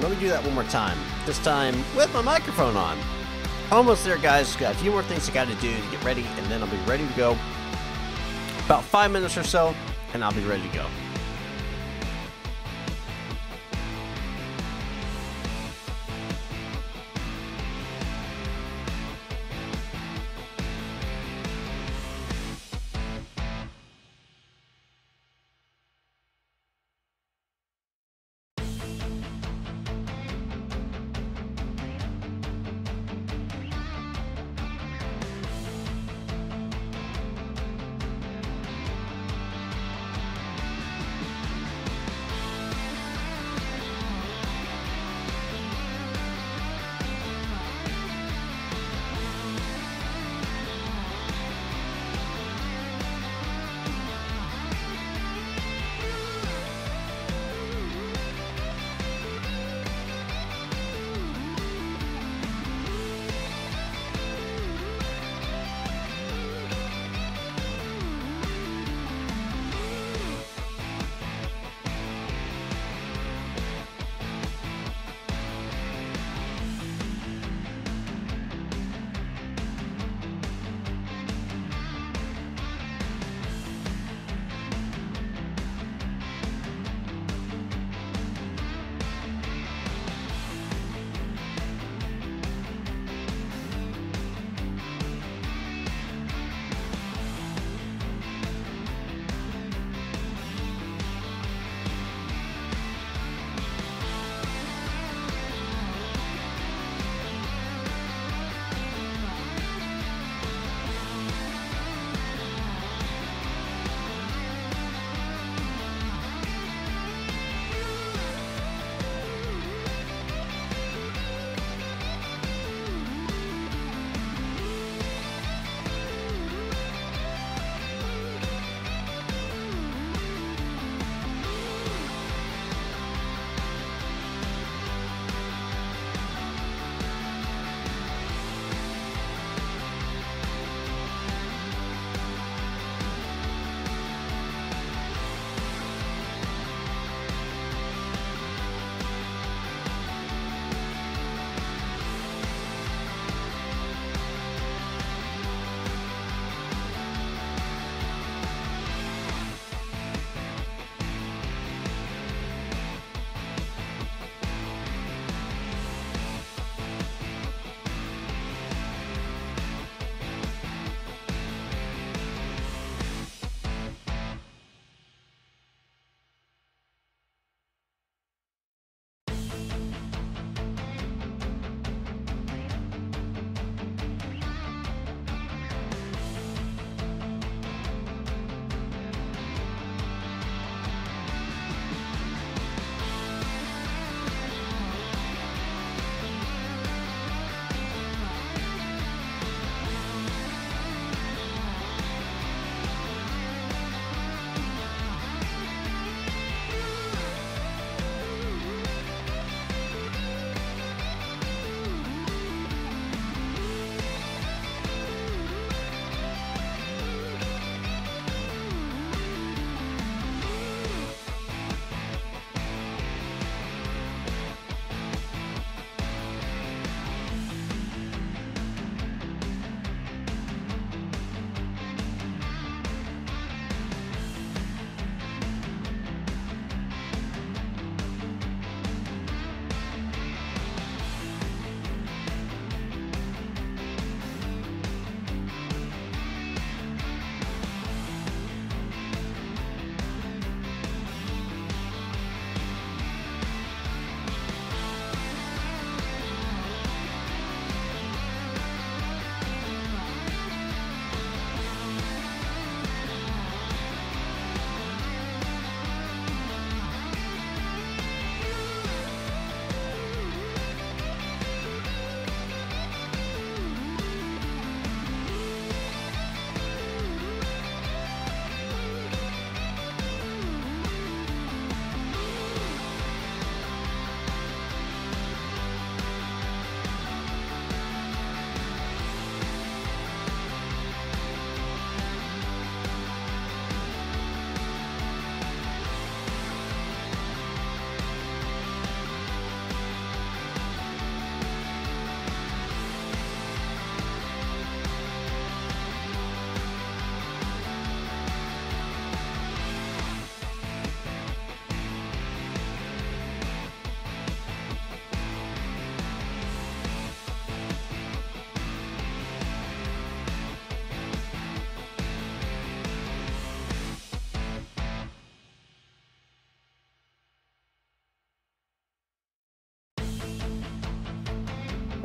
Let me do that one more time. This time with my microphone on. Almost there, guys. Got a few more things I got to do to get ready, and then I'll be ready to go. About 5 minutes or so, and I'll be ready to go.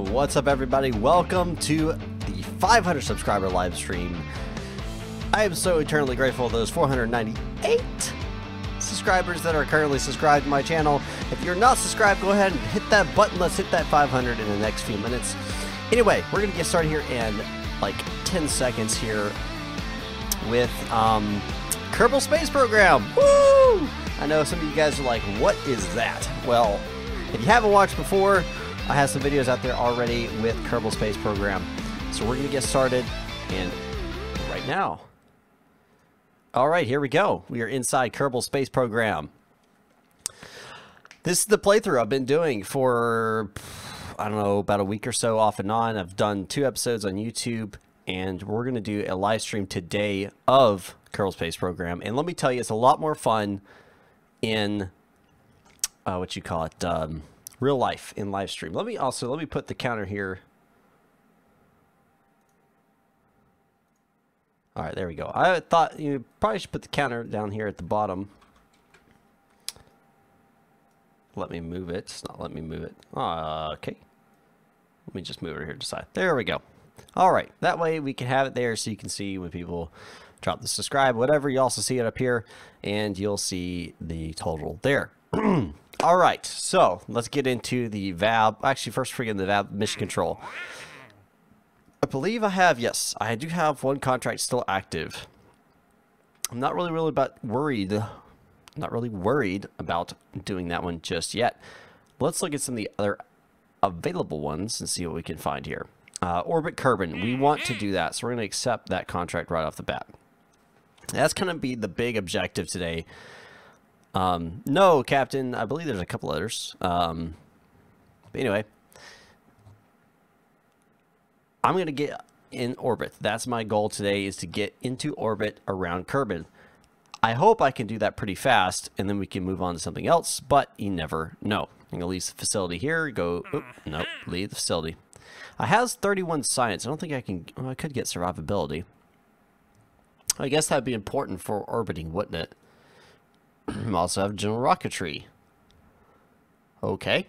What's up, everybody? Welcome to the 500 subscriber live stream. I am so eternally grateful to those 498 subscribers that are currently subscribed to my channel. If you're not subscribed, go ahead and hit that button. Let's hit that 500 in the next few minutes. Anyway, we're going to get started here in like 10 seconds here with Kerbal Space Program. Woo! I know some of you guys are like, what is that? Well, if you haven't watched before, I have some videos out there already with Kerbal Space Program. So we're going to get started and right now. All right, here we go. We are inside Kerbal Space Program. This is the playthrough I've been doing for, I don't know, about a week or so off and on. I've done 2 episodes on YouTube, and we're going to do a live stream today of Kerbal Space Program. And let me tell you, it's a lot more fun in, real life in live stream. Let me put the counter here. All right, there we go. I thought you probably should put the counter down here at the bottom. Let me move it. It's not letting me move it. Okay. Let me just move it here to the side. There we go. All right. That way we can have it there so you can see when people drop the subscribe, whatever. You also see it up here, and you'll see the total there. All right. So let's get into the VAB. Actually, first forget the VAB mission control. I believe I have, yes, I do have 1 contract still active. I'm not really worried about doing that one just yet. Let's look at some of the other available ones and see what we can find here. Orbit Kerbin, we want to do that, so we're going to accept that contract right off the bat. That's going to be the big objective today. No, Captain, I believe there's a couple others. But anyway. I'm going to get in orbit. That's my goal today, is to get into orbit around Kerbin. I hope I can do that pretty fast, and then we can move on to something else, but you never know. I'm going to leave the facility here, leave the facility. I have 31 science. I don't think I can, well, I could get survivability. I guess that'd be important for orbiting, wouldn't it? I also have general rocketry. Okay.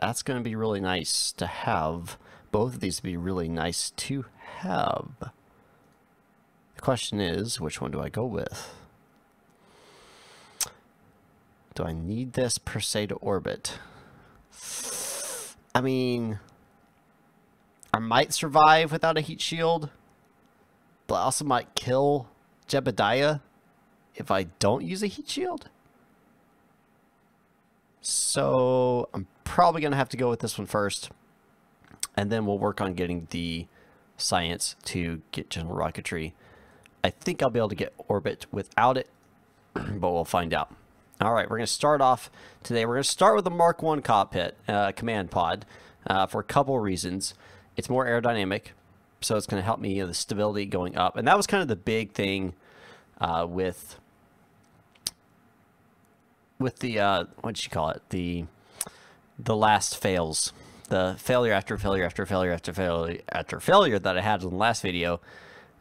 That's going to be really nice to have. Both of these would be really nice to have. The question is, which one do I go with? Do I need this per se to orbit? I mean, I might survive without a heat shield, but I also might kill Jebediah if I don't use a heat shield. So I'm probably going to have to go with this one first, and then we'll work on getting the science to get general rocketry. I think I'll be able to get orbit without it, but we'll find out. All right, we're going to start off today. We're going to start with the Mark 1 cockpit command pod for a couple reasons. It's more aerodynamic, so it's going to help me the stability going up, and that was kind of the big thing with the what'd you call it, the last fails, the failure after failure after failure after failure after failure that I had in the last video.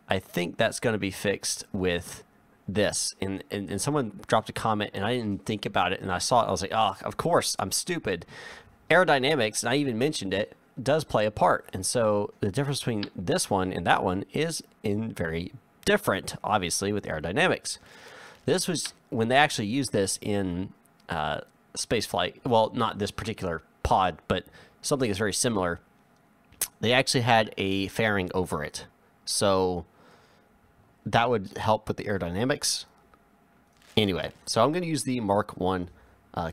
I think that's going to be fixed with this, and someone dropped a comment and I didn't think about it, and I saw it, I was like, oh, of course, I'm stupid. Aerodynamics, and I even mentioned it, does play a part, and so the difference between this one and that one is very different, obviously, with aerodynamics. This was when they actually used this in space flight. Well, not this particular pod, but something that's very similar. They actually had a fairing over it, so that would help with the aerodynamics. Anyway, so I'm going to use the Mark 1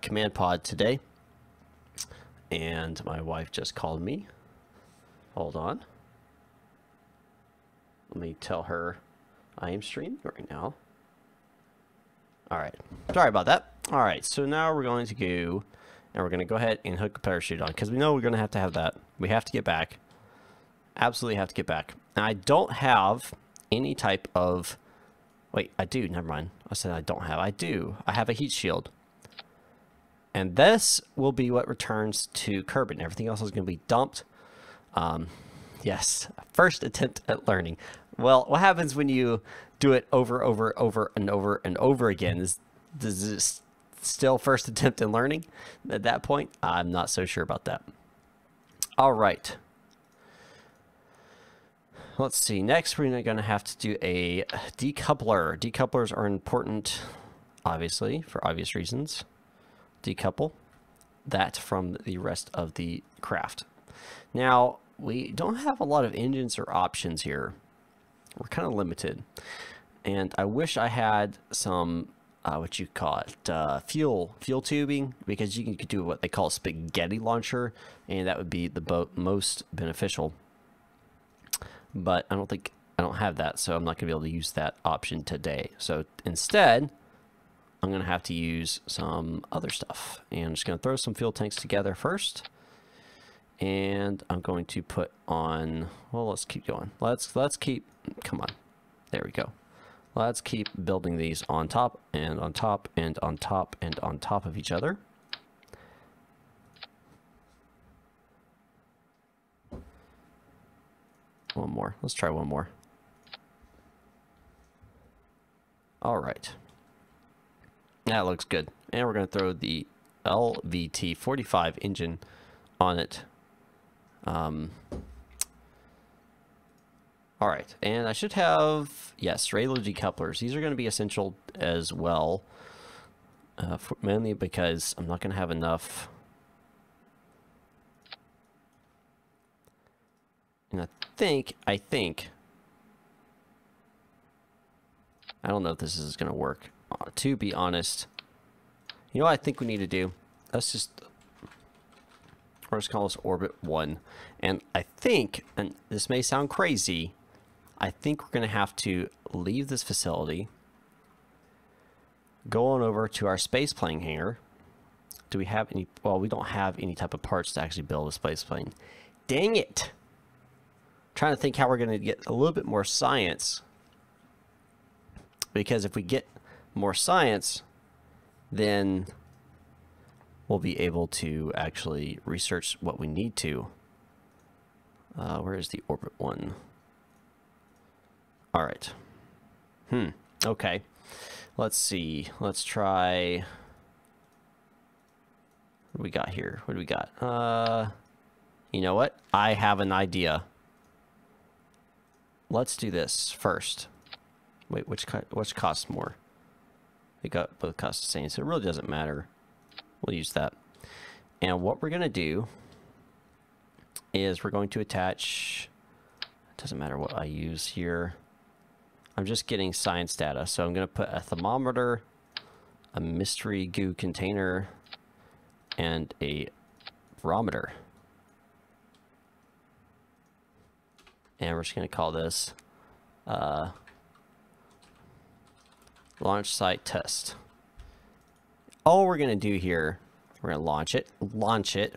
command pod today. And my wife just called me. Hold on. Let me tell her I am streaming right now. All right, sorry about that. All right, so now we're going to go, and we're going to go ahead and hook a parachute on, because we know we're going to have that. We have to get back. Absolutely have to get back. Now, I don't have any type of, wait, I do, never mind. I said I don't have, I do. I have a heat shield. And this will be what returns to Kerbin. Everything else is going to be dumped. Yes, first attempt at learning. Well, what happens when you do it over and over again is this still first attempt in learning at that point. I'm not so sure about that. All right. Let's see. Next, we're going to have to do a decoupler. Decouplers are important, obviously, for obvious reasons. Decouple that from the rest of the craft. Now, we don't have a lot of engines or options here. We're kind of limited. And I wish I had some, what you call it, fuel tubing, because you can do what they call a spaghetti launcher, and that would be the most beneficial. But I don't have that, so I'm not going to be able to use that option today. So instead, I'm going to have to use some other stuff. And I'm just going to throw some fuel tanks together first. And I'm going to put on, well, let's keep going. Let's keep, come on. There we go. Let's keep building these on top and on top and on top and on top of each other. One more. Let's try one more. All right. That looks good. And we're going to throw the LVT-45 engine on it. All right. And I should have, yes, regular decouplers. These are going to be essential as well. Mainly because I'm not going to have enough. And I think, I don't know if this is going to work. To be honest, you know what I think we need to do? Let's just call this Orbit 1. And I think, and this may sound crazy, I think we're going to have to leave this facility, go on over to our space plane hangar. Do we have any? Well, we don't have any type of parts to actually build a space plane. Dang it! Trying to think how we're going to get a little bit more science. Because if we get more science, then we'll be able to actually research what we need to. Where is the Orbit 1? All right. Okay. Let's see. Let's try. What do we got here? What do we got? You know what? I have an idea. Let's do this first. Wait, which costs more? They got both cost the same, so it really doesn't matter. We'll use that. And what we're going to do is we're going to attach, it doesn't matter what I use here. I'm just getting science data. So I'm going to put a thermometer, a mystery goo container, and a barometer. And we're just going to call this launch site test. All we're going to do here, we're going to launch it.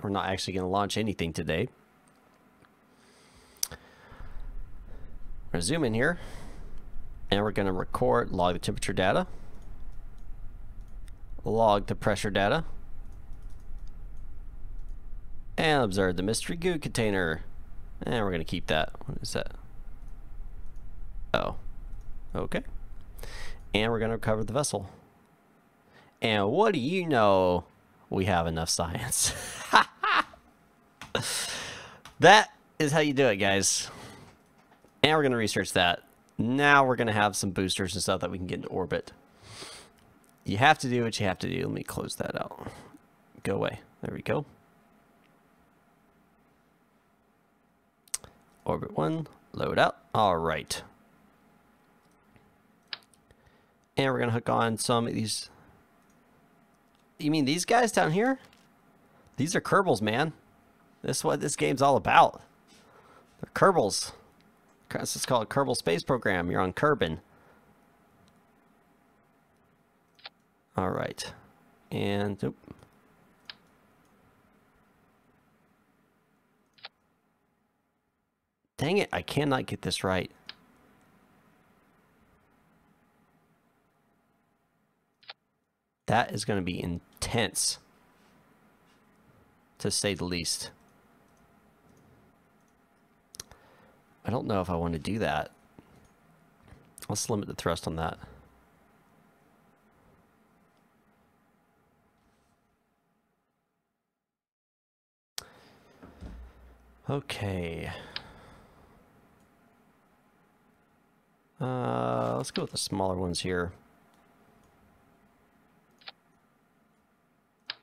We're not actually going to launch anything today. We're going to zoom in here, and we're going to log the temperature data, log the pressure data, and observe the mystery goo container. And we're going to keep that. What is that? Oh, okay. And we're going to recover the vessel. And what do you know? We have enough science. That is how you do it, guys. And we're going to research that. Now we're going to have some boosters and stuff that we can get into orbit. You have to do what you have to do. Let me close that out. Go away. There we go. Orbit 1, load out. All right. And we're going to hook on some of these. You mean these guys down here? These are Kerbals, man. This is what this game's all about. They're Kerbals. This is called a Kerbal Space Program. You're on Kerbin. All right. And, oop. Dang it, I cannot get this right. That is going to be intense, to say the least. I don't know if I want to do that. Let's limit the thrust on that. Okay. Let's go with the smaller ones here.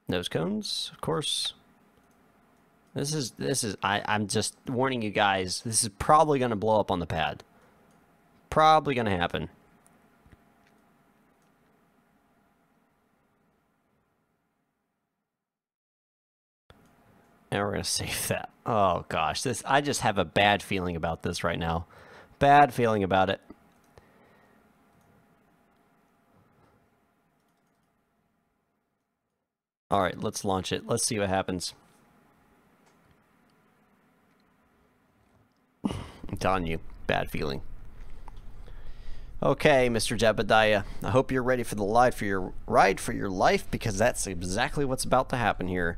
Nose cones, of course. I'm just warning you guys, this is probably going to blow up on the pad. Probably going to happen. And we're going to save that. Oh gosh, I just have a bad feeling about this right now. Bad feeling about it. All right, let's launch it. Let's see what happens. I'm telling you, bad feeling. Okay, Mr. Jebediah, I hope you're ready for the ride for your life, because that's exactly what's about to happen here.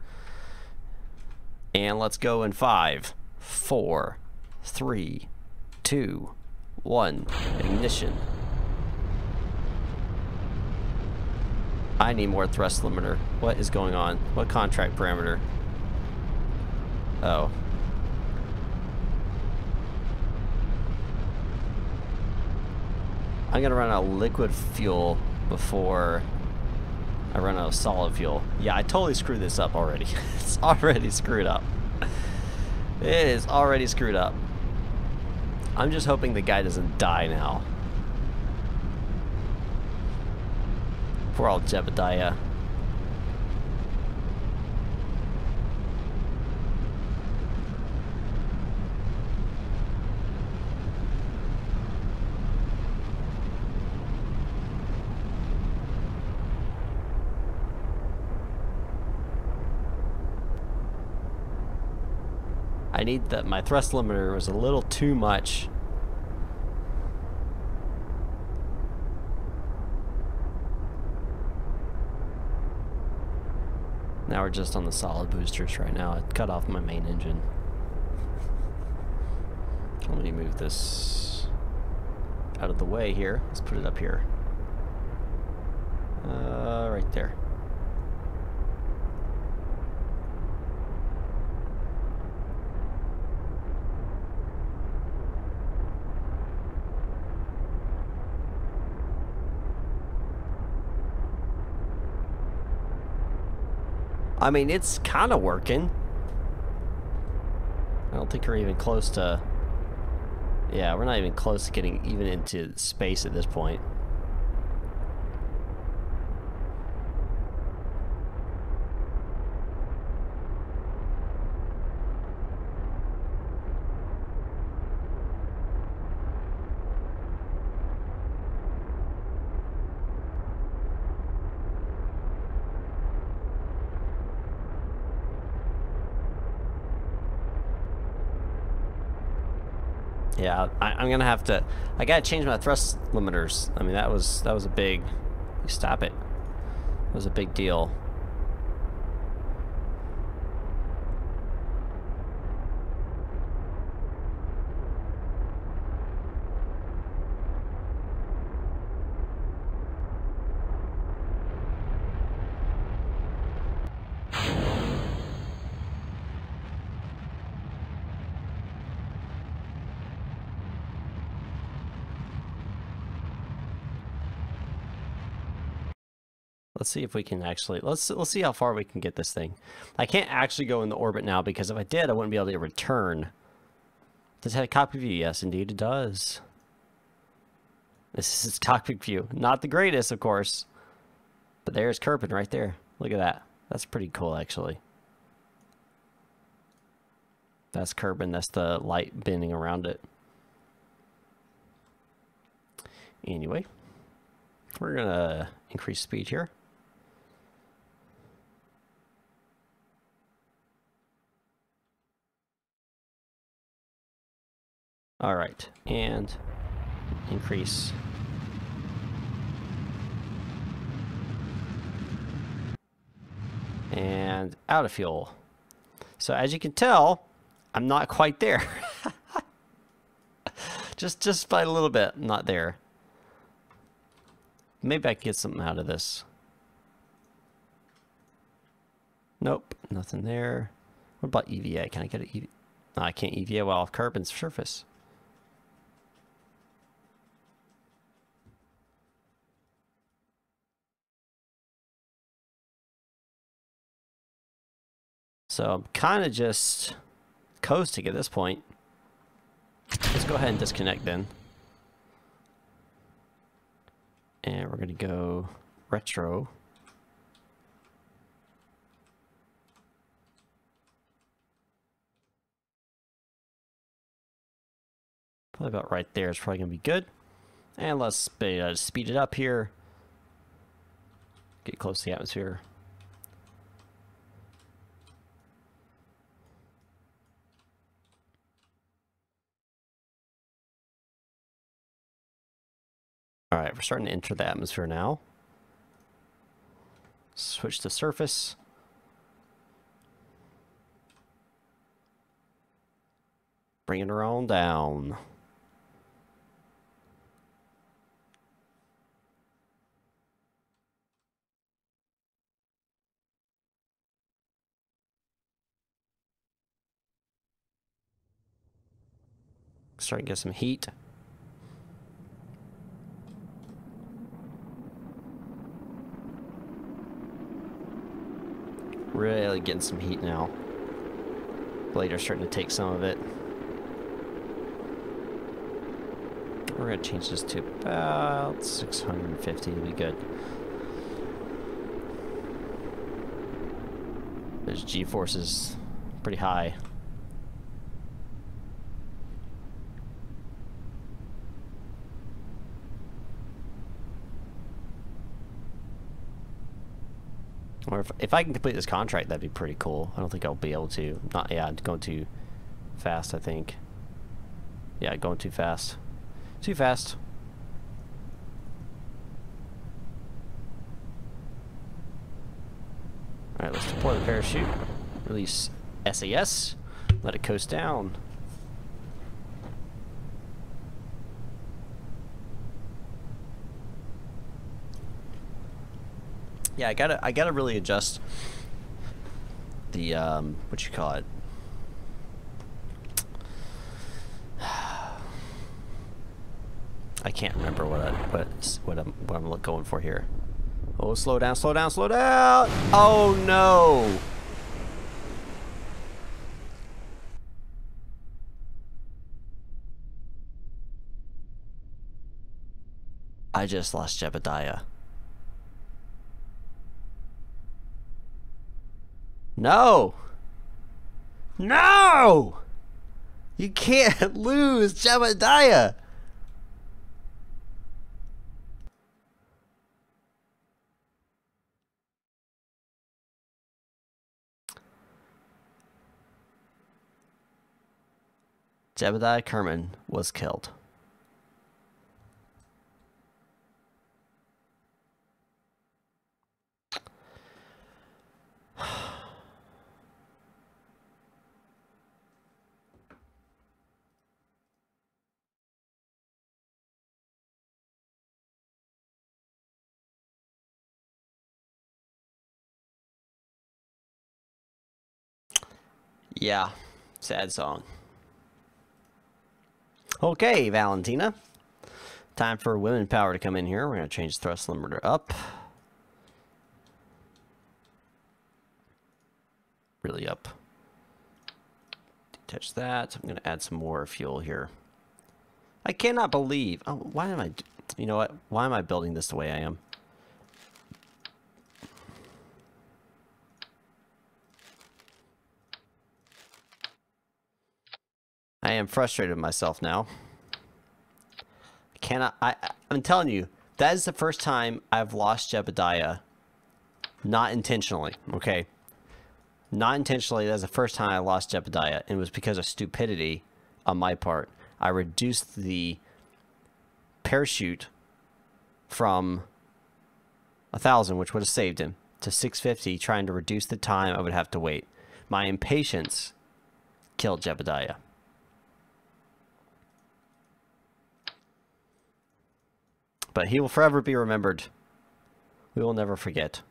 And let's go in 5, 4, 3, 2, 1, ignition. I need more thrust limiter. What is going on? What contract parameter? Oh. I'm gonna run out of liquid fuel before I run out of solid fuel. Yeah, I totally screwed this up already. It's already screwed up. It is already screwed up. I'm just hoping the guy doesn't die now. Poor old Jebediah. I need that. My thrust limiter was a little too much. Now we're just on the solid boosters right now. It cut off my main engine. Let me move this out of the way here. Let's put it up here. Right there. I mean, it's kind of working. I don't think we're even close to... Yeah, we're not even close to getting even into space at this point. Yeah, I'm gonna have to. I gotta change my thrust limiters. I mean, that was a big. Stop it. It was a big deal. Let's see if we can actually, let's see how far we can get this thing. I can't actually go in the orbit now, because if I did, I wouldn't be able to return. Does it have a cockpit view? Yes, indeed it does. This is cockpit view. Not the greatest, of course. But there's Kerbin right there. Look at that. That's pretty cool, actually. That's Kerbin. That's the light bending around it. Anyway, we're going to increase speed here. All right, and increase. And out of fuel. So as you can tell, I'm not quite there. just by a little bit, I'm not there. Maybe I can get something out of this. Nope, nothing there. What about EVA? Can I get an EVA? I can't EVA while off carbon's surface. So I'm kind of just coasting at this point. Let's go ahead and disconnect then. And we're going to go retro. Probably about right there is probably going to be good. And let's speed it up here. Get close to the atmosphere. All right, we're starting to enter the atmosphere now. Switch to surface. Bringing her on down. Starting to get some heat. Really getting some heat now. Blader's starting to take some of it. We're going to change this to about 650 to be good. This G-force is pretty high. Or if I can complete this contract, that'd be pretty cool. I don't think I'll be able to. Not, yeah, I'm going too fast, I think. Yeah, going too fast. Too fast. Alright, let's deploy the parachute. Release SAS. Let it coast down. Yeah, I gotta really adjust the what you call it. I can't remember what I'm going for here. Oh, slow down, slow down, slow down! Oh no! I just lost Jebediah. No! No! You can't lose Jebediah! Jebediah Kerman was killed. Yeah, sad song. Okay, Valentina. Time for women power to come in here. We're going to change thrust limiter up. Really up. Detach that. I'm going to add some more fuel here. I cannot believe... Oh, why am I... You know what? Why am I building this the way I am? I am frustrated with myself now. I'm telling you, that is the first time I've lost Jebediah. Not intentionally, okay? Not intentionally, that's the first time I lost Jebediah. And it was because of stupidity on my part. I reduced the parachute from 1,000, which would have saved him, to 650, trying to reduce the time I would have to wait. My impatience killed Jebediah. But he will forever be remembered. We will never forget.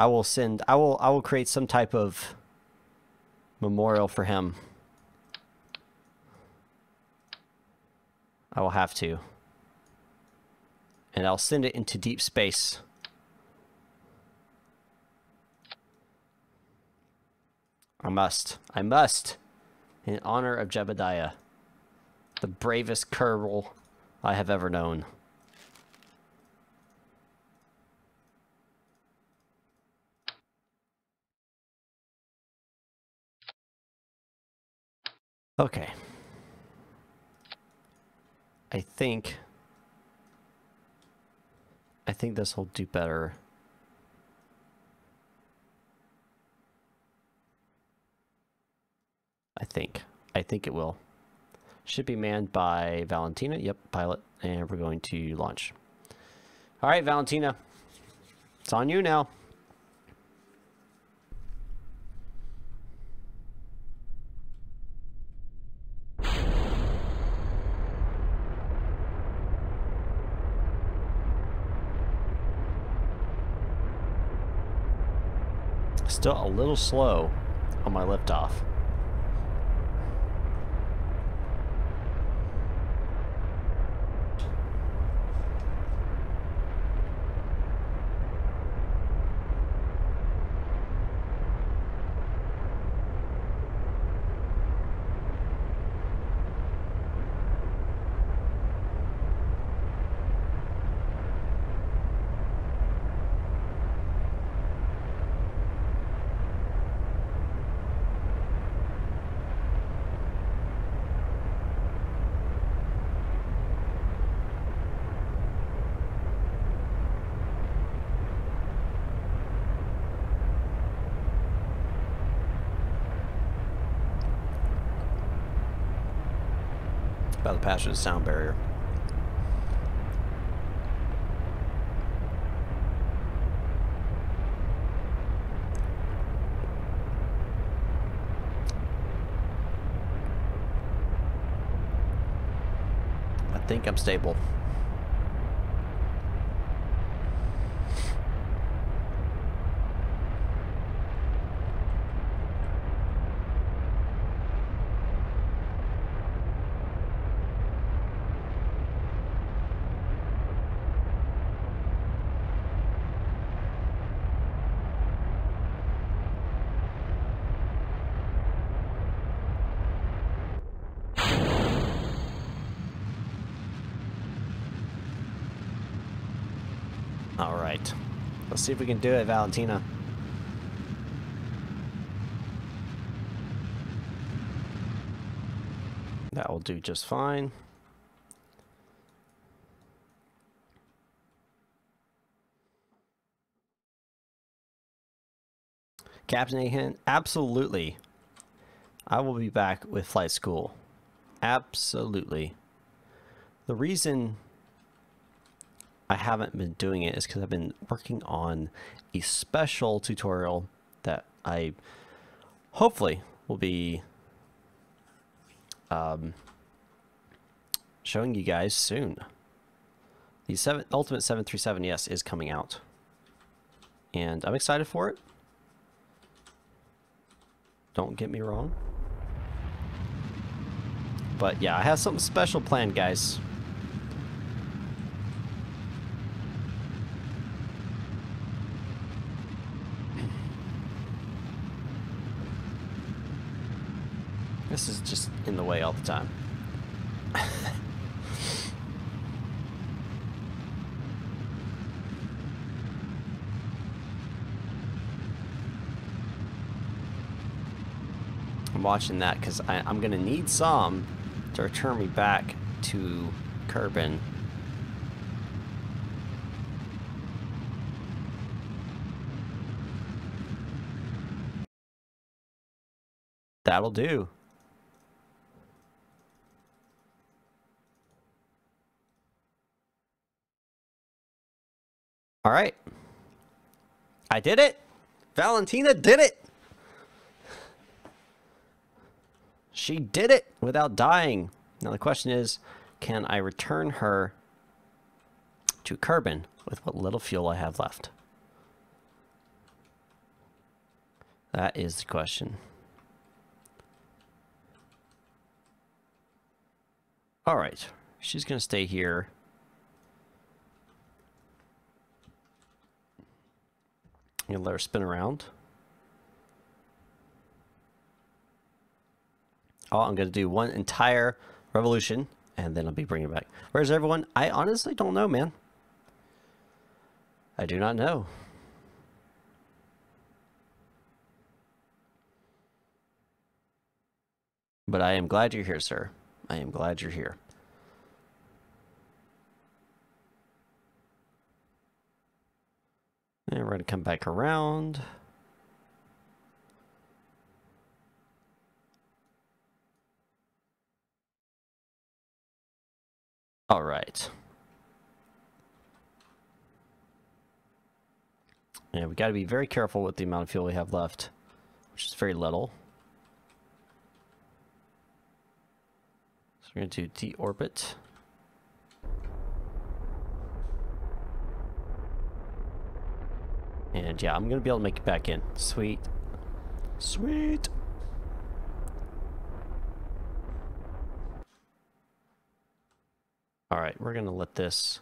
I will create some type of memorial for him. I will have to. And I'll send it into deep space. I must. In honor of Jebediah, the bravest Kerbal I have ever known. Okay. I think this will do better. I think it will. Should be manned by Valentina. Yep, pilot. And we're going to launch. All right, Valentina. It's on you now. Still a little slow on my liftoff. About to pass through the sound barrier. I think I'm stable. All right. Let's see if we can do it, Valentina. That will do just fine. Captain Ahan, absolutely. I will be back with flight school. Absolutely. The reason I haven't been doing it is because I've been working on a special tutorial that I hopefully will be showing you guys soon. The Ultimate 737S is coming out, and I'm excited for it. Don't get me wrong. But yeah, I have something special planned, guys. This is just in the way all the time. I'm watching that because I'm going to need some to return me back to Kerbin. That'll do. All right. I did it. Valentina did it. She did it without dying. Now the question is, can I return her to Kerbin with what little fuel I have left? That is the question. All right, she's gonna stay here. I'm gonna let her spin around. Oh, I'm gonna do one entire revolution, and then I'll be bringing it back. Where's everyone? I honestly don't know, man. I do not know. But I am glad you're here, sir. I am glad you're here. And we're going to come back around. All right. Yeah, we got to be very careful with the amount of fuel we have left, which is very little. So we're going to do deorbit. And yeah, I'm going to be able to make it back in. Sweet. Sweet. All right, we're going to let this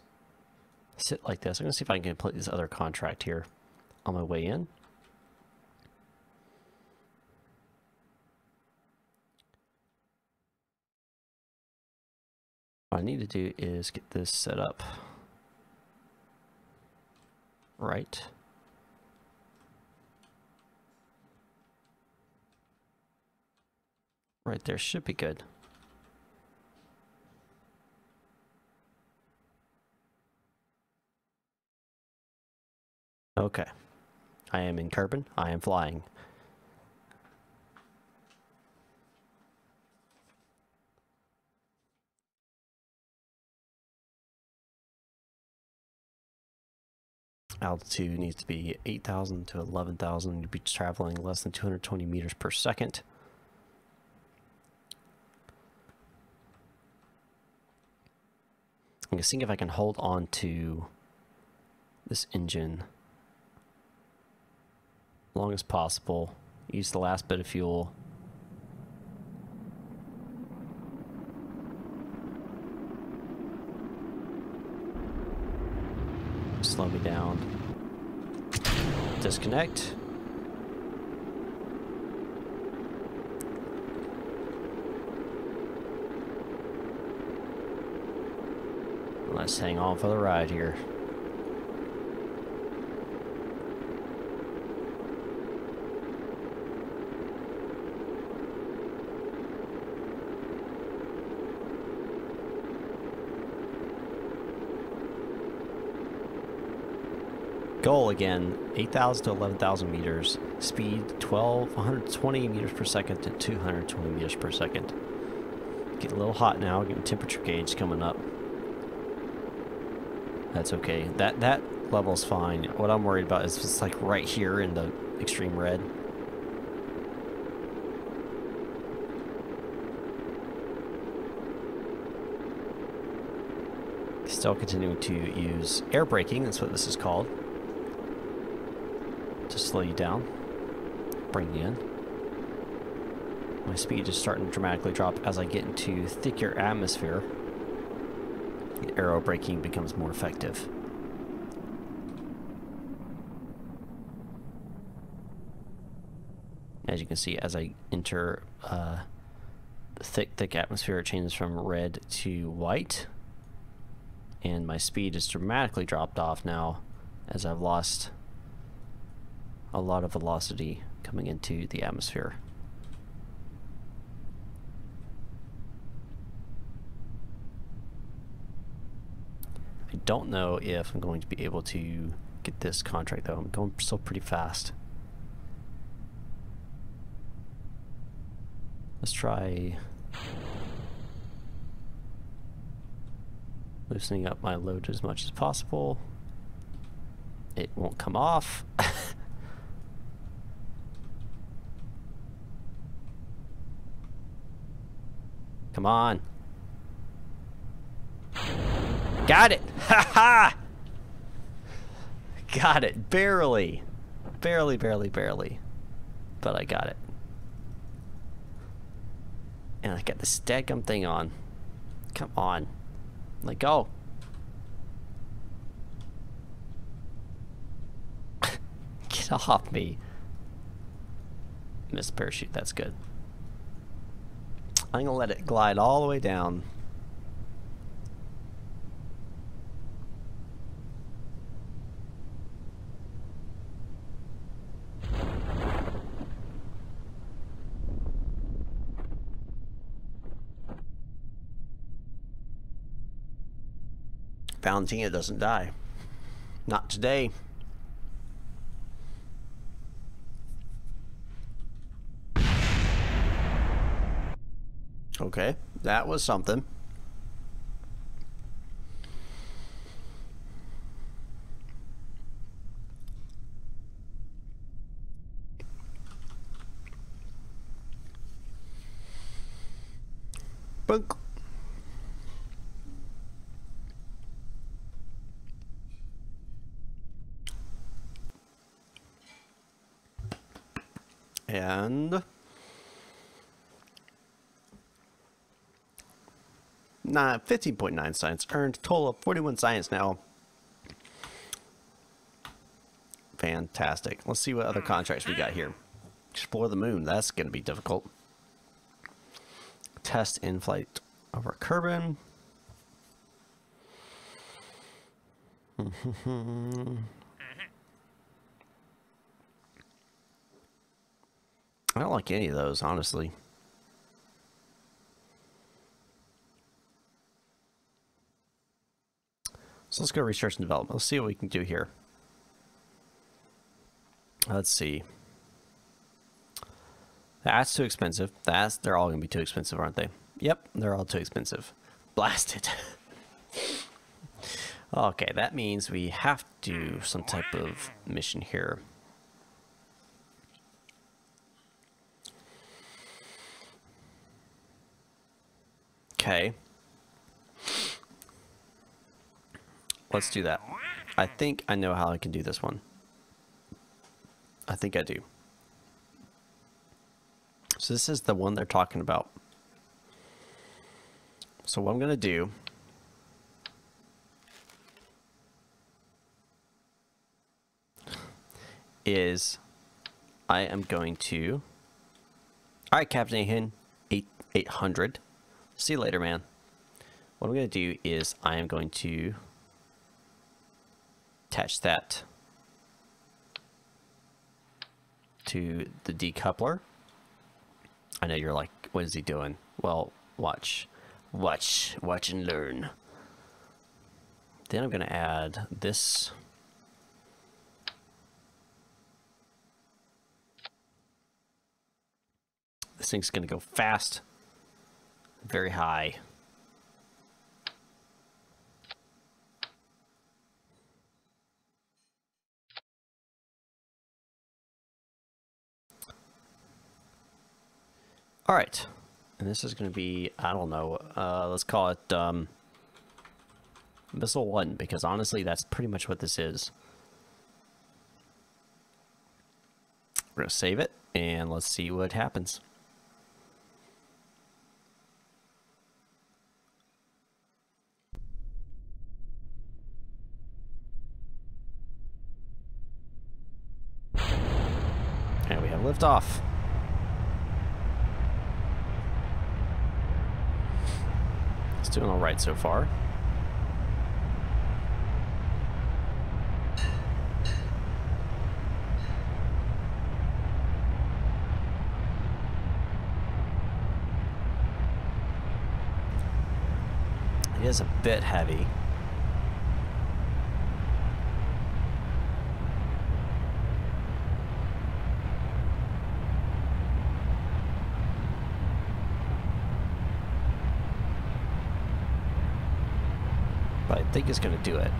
sit like this. I'm going to see if I can complete this other contract here on my way in. What I need to do is get this set up right. Right there should be good. Okay. I am in carbon. I am flying. Altitude needs to be 8,000 to 11,000. You'd be traveling less than 220 meters per second. I'm going to see if I can hold on to this engine as long as possible. Use the last bit of fuel. Slow me down. Disconnect. Let's hang on for the ride here. Goal again, 8,000 to 11,000 meters. Speed 120 meters per second to 220 meters per second. Getting a little hot now, getting temperature gauge coming up. That's okay. That level's fine. What I'm worried about is it's like right here in the extreme red. Still continuing to use air braking, that's what this is called. To slow you down, bring you in. My speed is starting to dramatically drop as I get into thicker atmosphere. The aero braking becomes more effective. As you can see, as I enter the thick atmosphere, it changes from red to white. And my speed is dramatically dropped off now as I've lost a lot of velocity coming into the atmosphere. I don't know if I'm going to be able to get this contract though. I'm going still pretty fast. Let's try loosening up my load as much as possible. It won't come off. Come on. Got it. Ha ha. Got it. Barely. Barely. but I got it. And I got this dadgum thing on. Come on. Let go. Get off me. Missed parachute, that's good. I'm gonna let it glide all the way down. Valentina doesn't die. Not today. Okay, that was something. Boink. And 15.9 science earned, total of 41 science now. Fantastic. Let's see what other contracts we got here. Explore the moon. That's going to be difficult. Test in-flight over Kerbin. I don't like any of those, honestly. So let's go research and development. Let's see what we can do here. Let's see. That's too expensive. They're all going to be too expensive, aren't they? Yep, they're all too expensive. Blasted. Okay, that means we have to do some type of mission here. Okay. Let's do that. I think I know how I can do this one. I think I do. So this is the one they're talking about. So what I'm going to do is I am going to... All right, Captain Ahin, 800. See you later, man. What I'm going to do is I am going to attach that to the decoupler. I know you're like, what is he doing? Well, watch and learn. Then I'm going to add this. This thing's going to go fast, very high. All right, and this is going to be, I don't know, let's call it Missile 1, because honestly, that's pretty much what this is. We're going to save it, and let's see what happens. And we have liftoff. It's doing all right so far. It is a bit heavy. But I think it's going to do it.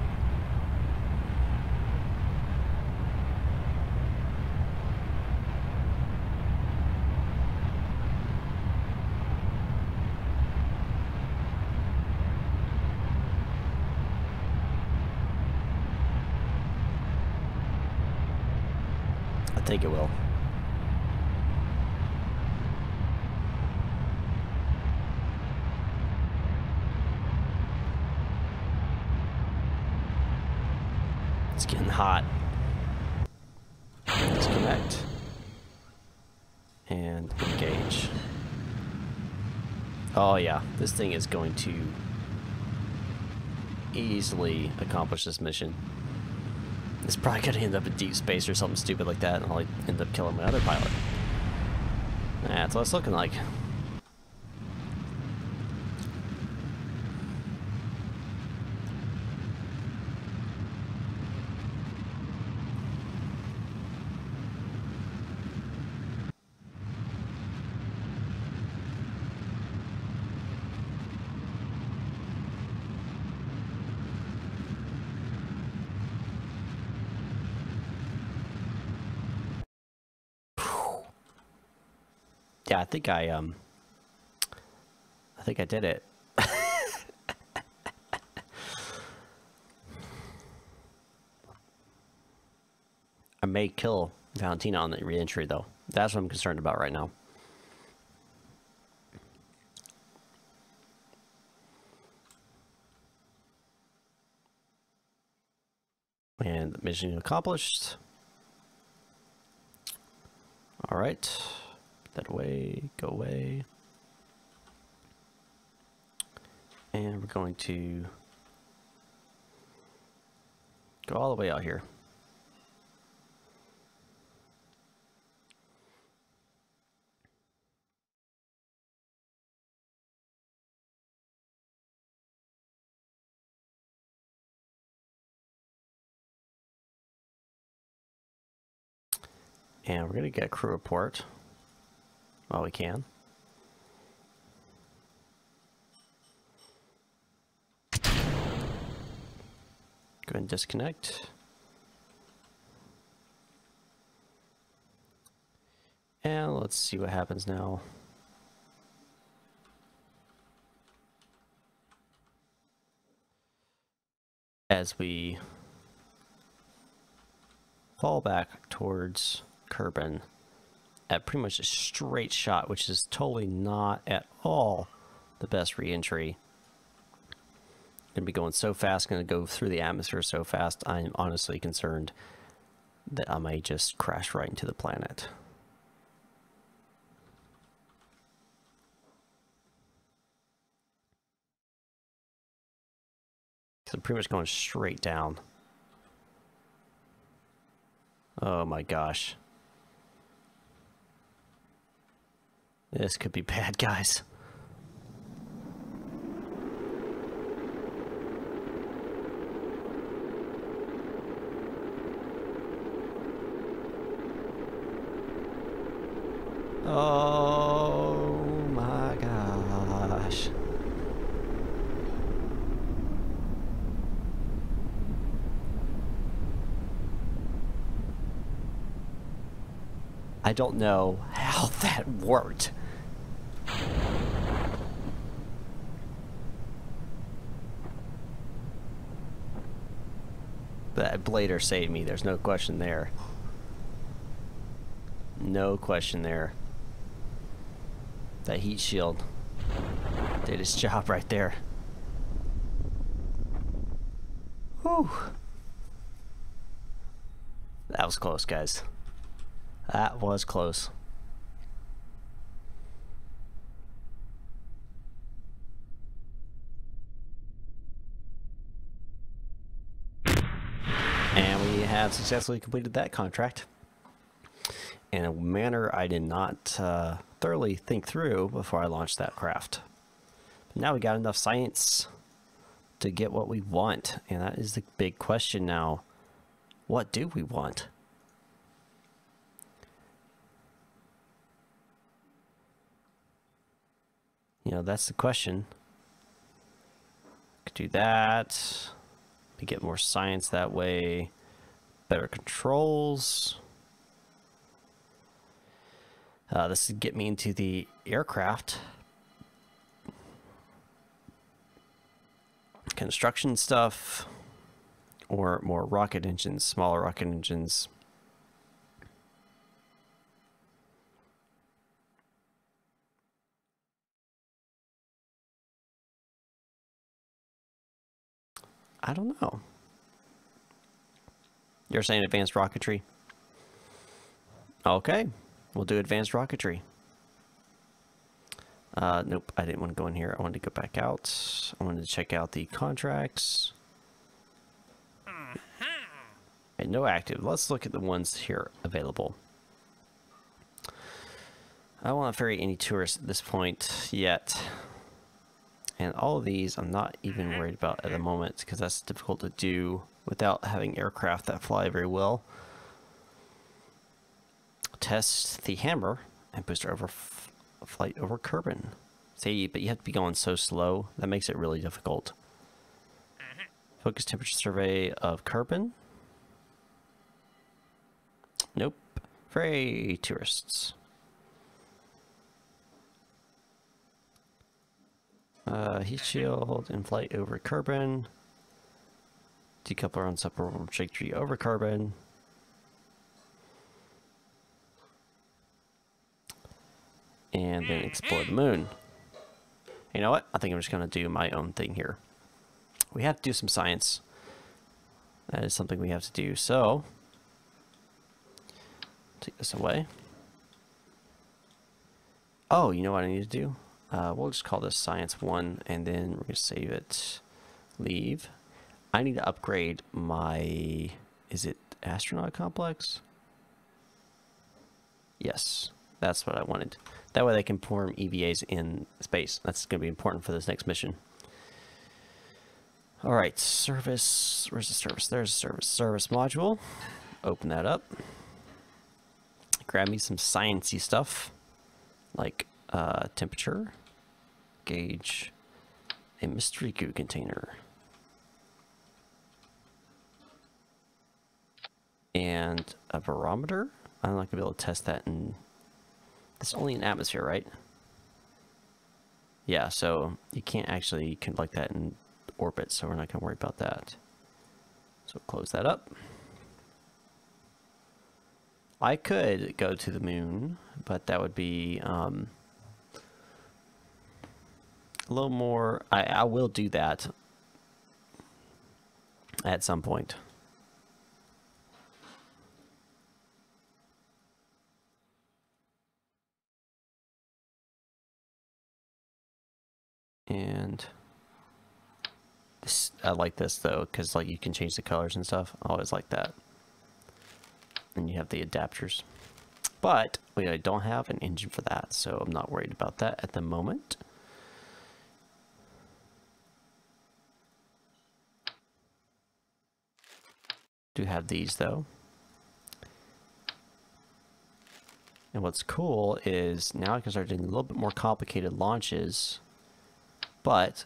I think it will. getting hot. Disconnect. And engage. Oh yeah, this thing is going to easily accomplish this mission. It's probably going to end up in deep space or something stupid like that, and I'll end up killing my other pilot. That's what it's looking like. Yeah, I think I did it. I may kill Valentina on the re-entry, though. That's what I'm concerned about right now. And mission accomplished. All right. Put that away. Go away. And we're going to go all the way out here. And we're going to get a crew report while we can. Go ahead and disconnect. And let's see what happens now. As we fall back towards Kerbin at pretty much a straight shot, which is totally not at all the best re-entry. Gonna be going so fast, gonna go through the atmosphere so fast, I'm honestly concerned that I might just crash right into the planet. So I'm pretty much going straight down. Oh my gosh. This could be bad, guys. Oh my gosh. I don't know how that worked. That blader saved me, there's no question there. No question there. That heat shield did its job right there. Whew. That was close, guys. That was close. And we have successfully completed that contract in a manner I did not thoroughly think through before I launched that craft. But now we got enough science to get what we want, and that is the big question now. What do we want? You know, that's the question. Could do that. We get more science that way. Better controls. This would get me into the aircraft. Construction stuff. Or more rocket engines, smaller rocket engines. I don't know. You're saying advanced rocketry? Okay, we'll do advanced rocketry. Nope, I didn't want to go in here. I wanted to go back out. I wanted to check out the contracts. And no active. Let's look at the ones here available. I don't want to ferry any tourists at this point yet. And all of these I'm not even worried about at the moment because that's difficult to do without having aircraft that fly very well. Test the hammer and booster over flight over Kerbin. See, but you have to be going so slow. That makes it really difficult. Focus temperature survey of Kerbin. Nope. Ferry tourists. Heat shield in flight over Kerbin. Decoupler on separable trajectory over Kerbin. And then explore the moon. You know what? I think I'm just going to do my own thing here. We have to do some science. That is something we have to do. So, take this away. Oh, you know what I need to do? We'll just call this Science 1, and then we're going to save it. Leave. I need to upgrade my... Is it Astronaut Complex? Yes, that's what I wanted. That way they can perform EVAs in space. That's going to be important for this next mission. Alright, service. Where's the service? There's a service. Service module. Open that up. Grab me some sciencey stuff. Like temperature, gauge, a mystery goo container, and a barometer. I'm not gonna be able to test that in. It's only in atmosphere, right? Yeah, so you can't actually conduct that in orbit, so we're not gonna worry about that. So close that up. I could go to the moon, but that would be a little more. I will do that at some point. And this, I like this though, because like you can change the colors and stuff. I always like that. And you have the adapters, but we don't have an engine for that, so I'm not worried about that at the moment. Do have these though, and what's cool is now I can start doing a little bit more complicated launches, but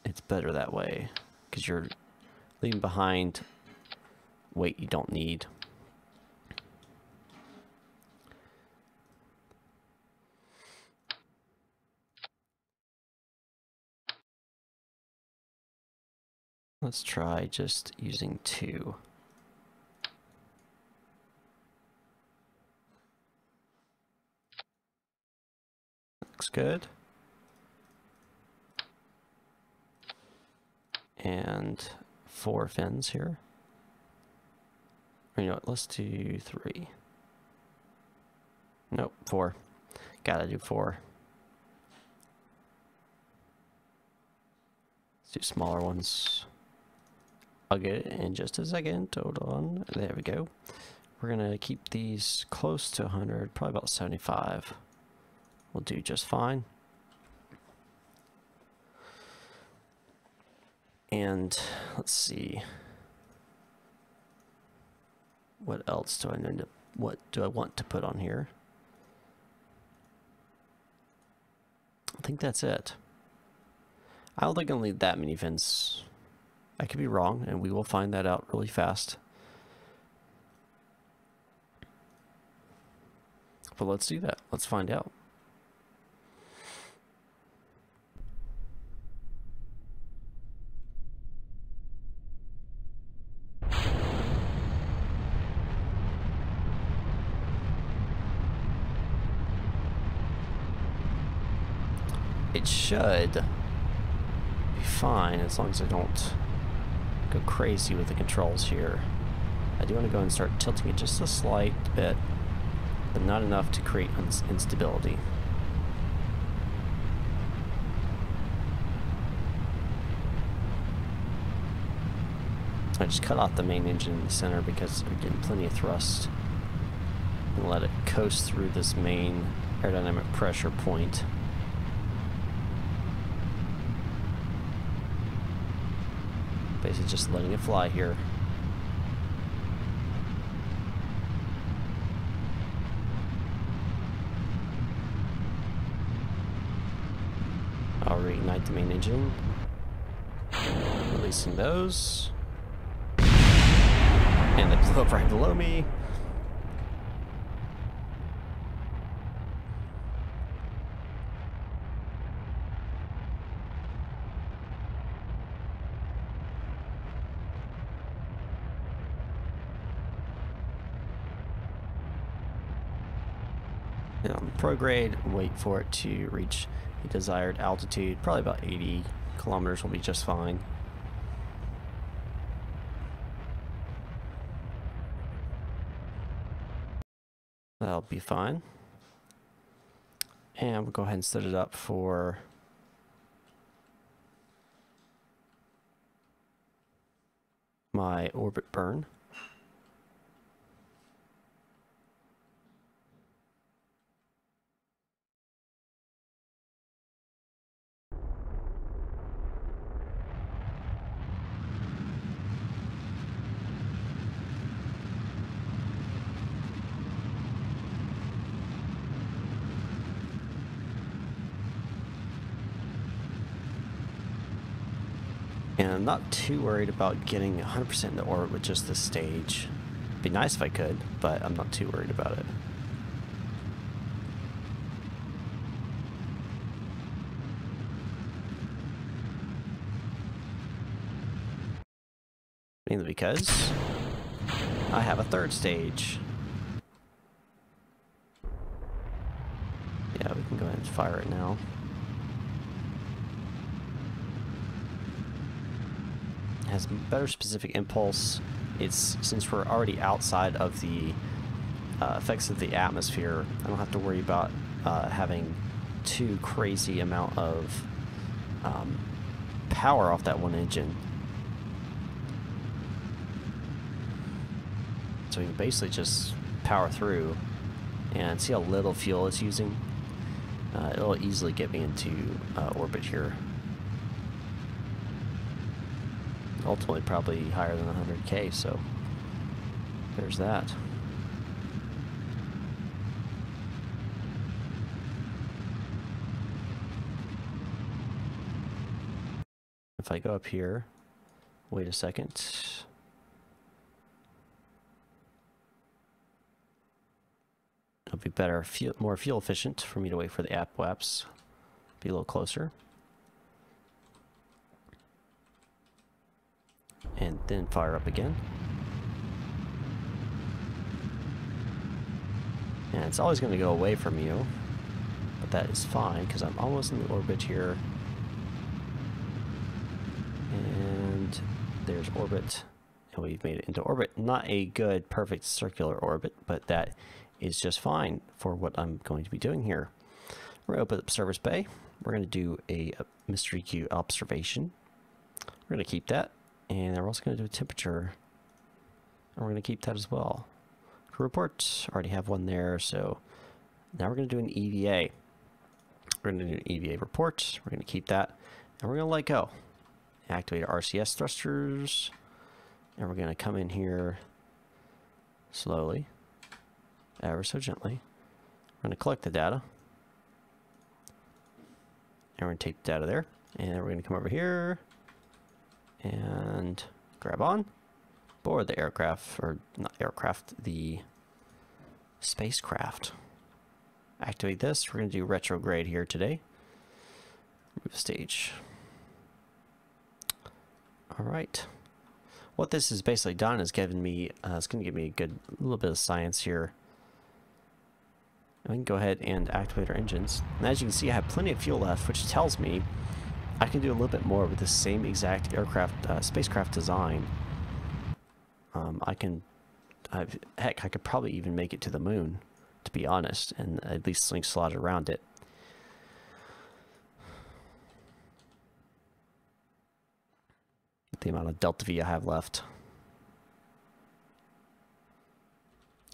it's better that way because you're leaving behind weight you don't need. Let's try just using 2. Looks good. And 4 fins here. Or you know what, let's do 3. Nope, 4. Gotta do 4. Let's do smaller ones. I'll get it in just a second. Hold on. There we go. We're gonna keep these close to 100, probably about 75. We'll do just fine. And let's see. What else do I need to, what do I want to put on here? I think that's it. I don't think I'll need that many fins. I could be wrong, and we will find that out really fast. But let's do that. Let's find out. It should be fine as long as I don't go crazy with the controls here. I do want to go and start tilting it just a slight bit, but not enough to create instability. I just cut off the main engine in the center because we're getting plenty of thrust. And let it coast through this main aerodynamic pressure point. Basically just letting it fly here. I'll reignite the main engine. Releasing those. And they blew up right below me. And on prograde, wait for it to reach the desired altitude. Probably about 80 kilometers will be just fine. That'll be fine. And we'll go ahead and set it up for my orbit burn. And I'm not too worried about getting 100% into orbit with just this stage. It'd be nice if I could, but I'm not too worried about it. Mainly because I have a third stage. Yeah, we can go ahead and fire it now. Has better specific impulse. It's, since we're already outside of the effects of the atmosphere, I don't have to worry about having too crazy amount of power off that one engine. So we can basically just power through and see how little fuel it's using. It'll easily get me into orbit here. Ultimately probably higher than 100K, so there's that. If I go up here, wait a second. It'll be better, more fuel efficient for me to wait for the app-waps. Be a little closer. And then fire up again. And it's always going to go away from you, but that is fine because I'm almost in the orbit here. And there's orbit, and we've made it into orbit. Not a good, perfect circular orbit, but that is just fine for what I'm going to be doing here. We're going to open up Service Bay. We're going to do a mystery queue observation. We're going to keep that. And we're also going to do a temperature, and we're going to keep that as well. Crew report, already have one there, so now we're going to do an EVA. We're going to do an EVA report, we're going to keep that, and we're going to let go. Activate our RCS thrusters, and we're going to come in here slowly, ever so gently. We're going to collect the data, and we're going to take the data there, and then we're going to come over here, and grab on board the aircraft, or not aircraft, the spacecraft. Activate this. We're going to do retrograde here today. Move stage. All right. What this has basically done is given me, it's going to give me a little bit of science here. And we can go ahead and activate our engines. And as you can see, I have plenty of fuel left, which tells me I can do a little bit more with the same exact aircraft, spacecraft design. I can Heck, I could probably even make it to the moon, to be honest, and at least slingshot around it. The amount of Delta V I have left.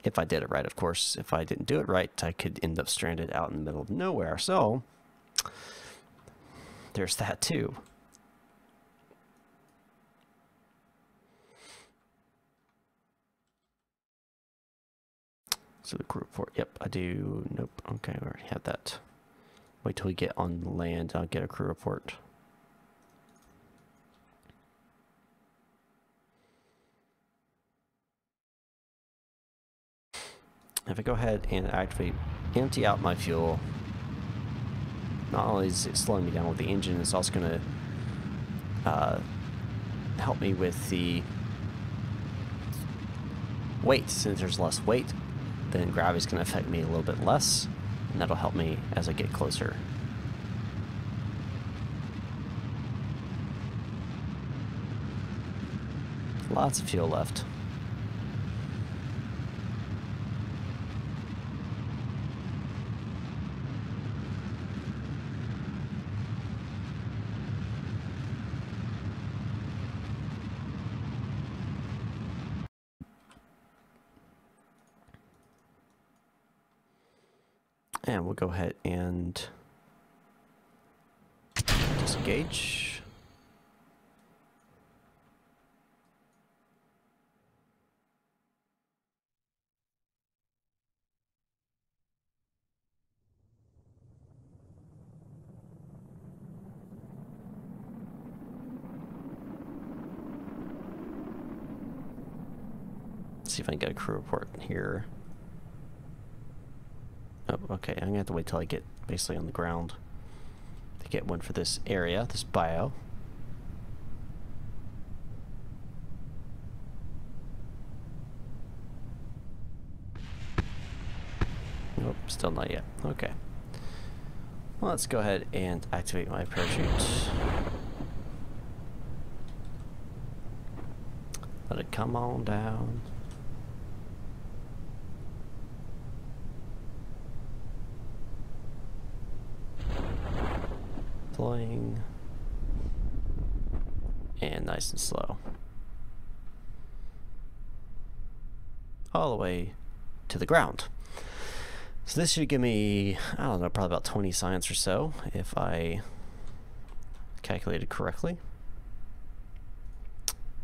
If I did it right, of course. If I didn't do it right, I could end up stranded out in the middle of nowhere. So, there's that too. So the crew report. Yep, I do. Nope. Okay, we already have that. Wait till we get on land. I'll get a crew report. If I go ahead and activate, empty out my fuel, not only is it slowing me down with the engine, it's also going to help me with the weight. Since there's less weight, then gravity's going to affect me a little bit less, and that'll help me as I get closer. Lots of fuel left. And we'll go ahead and disengage. Let's see if I can get a crew report here. Oh, okay, I'm gonna have to wait till I get basically on the ground to get one for this area, this bio. Nope, still not yet. Okay. Well, let's go ahead and activate my parachute. Let it come on down. Deploying. And nice and slow. All the way to the ground. So this should give me, I don't know, probably about 20 science or so, if I calculated correctly.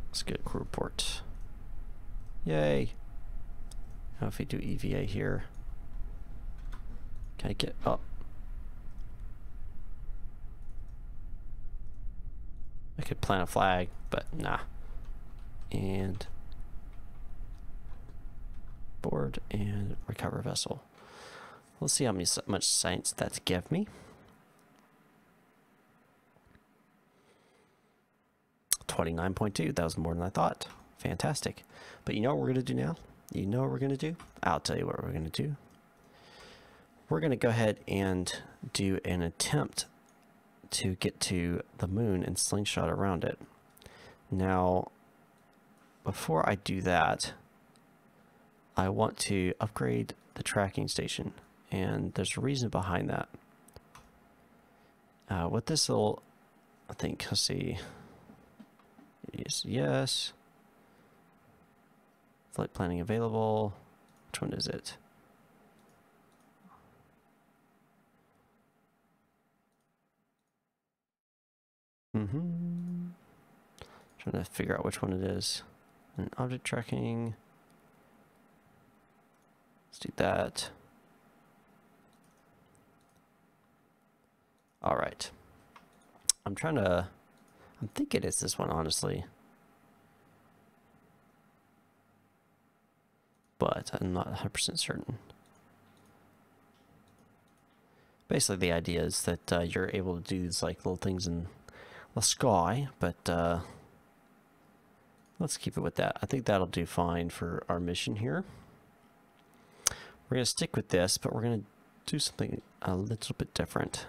Let's get a crew report. Yay. Now if we do EVA here, can I get up? I could plant a flag, but nah. And board and recover vessel. Let's see how much science that's give me. 29.2. That was more than I thought. Fantastic. But you know what we're going to do now? You know what we're going to do? I'll tell you what we're going to do. We're going to go ahead and do an attempt to get to the moon and slingshot around it. Now, before I do that, I want to upgrade the tracking station, and there's a reason behind that. What this will, I think, let's see. Yes. Flight planning available. Which one is it? Trying to figure out which one it is. And object tracking. Let's do that. All right. I'm thinking it's this one, honestly. But I'm not 100% certain. Basically, the idea is that you're able to do these like little things in the sky, but let's keep it with that. I think that'll do fine for our mission here. We're going to stick with this, but we're going to do something a little bit different.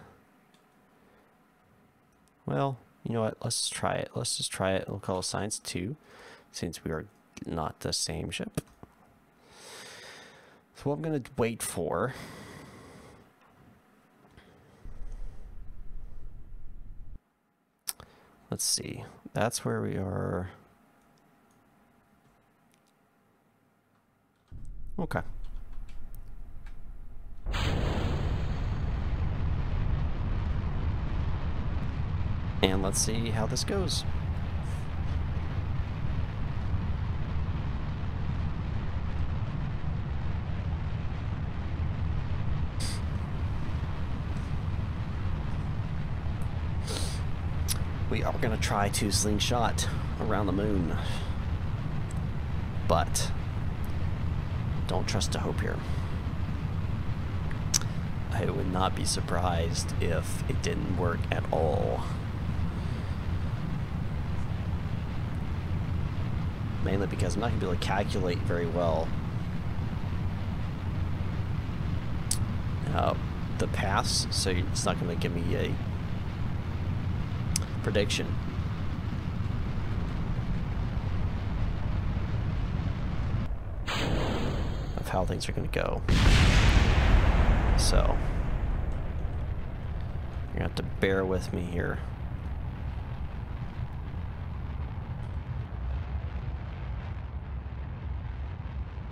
Well, you know what? Let's just try it. Let's just try it. We'll call it Science 2, since we are not the same ship. So what I'm going to wait for... Let's see. That's where we are. Okay. And let's see how this goes. We are going to try to slingshot around the moon. But don't trust to hope here. I would not be surprised if it didn't work at all. Mainly because I'm not going to be able to calculate very well the paths, so it's not going to give me a prediction. Of how things are going to go. So, you're going to have to bear with me here.